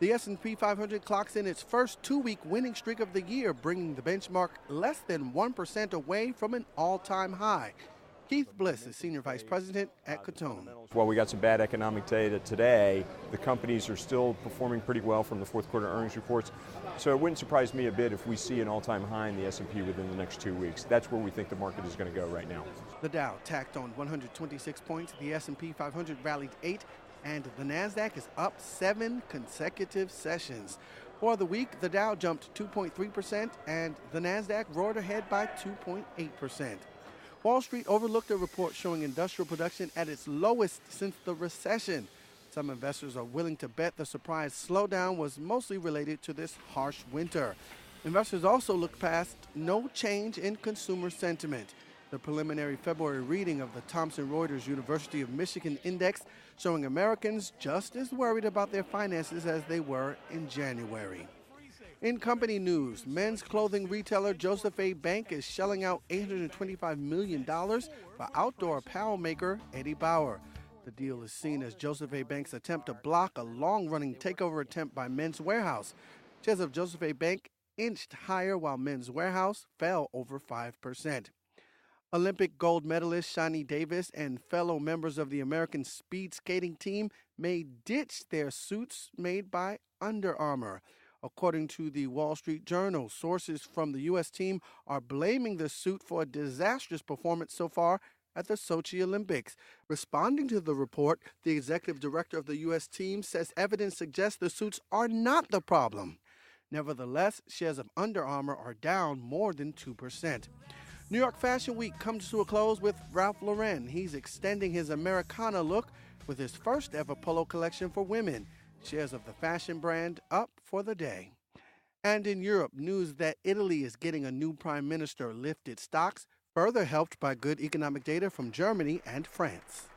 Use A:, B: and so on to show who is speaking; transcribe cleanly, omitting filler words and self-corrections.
A: The S&P 500 clocks in its first two-week winning streak of the year, bringing the benchmark less than 1% away from an all-time high. Keith Bliss is Senior Vice President at Coutone.
B: While we got some bad economic data today, the companies are still performing pretty well from the fourth quarter earnings reports. So it wouldn't surprise me a bit if we see an all-time high in the S&P within the next 2 weeks. That's where we think the market is going to go right now.
A: The Dow tacked on 126 points, the S&P 500 rallied 8, and the NASDAQ is up 7 consecutive sessions. For the week, the Dow jumped 2.3% and the NASDAQ roared ahead by 2.8%. Wall Street overlooked a report showing industrial production at its lowest since the recession. Some investors are willing to bet the surprise slowdown was mostly related to this harsh winter. Investors also looked past no change in consumer sentiment. The preliminary February reading of the Thomson Reuters University of Michigan Index showing Americans just as worried about their finances as they were in January. In company news, men's clothing retailer Joseph A. Bank is shelling out $825 million for outdoor apparel maker Eddie Bauer. The deal is seen as Joseph A. Bank's attempt to block a long-running takeover attempt by Men's Wearhouse. Shares of Joseph A. Bank inched higher while Men's Wearhouse fell over 5%. Olympic gold medalist Shani Davis and fellow members of the American speed skating team may ditch their suits made by Under Armour. According to the Wall Street Journal, sources from the U.S. team are blaming the suit for a disastrous performance so far at the Sochi Olympics. Responding to the report, the executive director of the U.S. team says evidence suggests the suits are not the problem. Nevertheless, shares of Under Armour are down more than 2%. New York Fashion Week comes to a close with Ralph Lauren. He's extending his Americana look with his first ever polo collection for women. Shares of the fashion brand up for the day. And in Europe, news that Italy is getting a new prime minister lifted stocks, further helped by good economic data from Germany and France.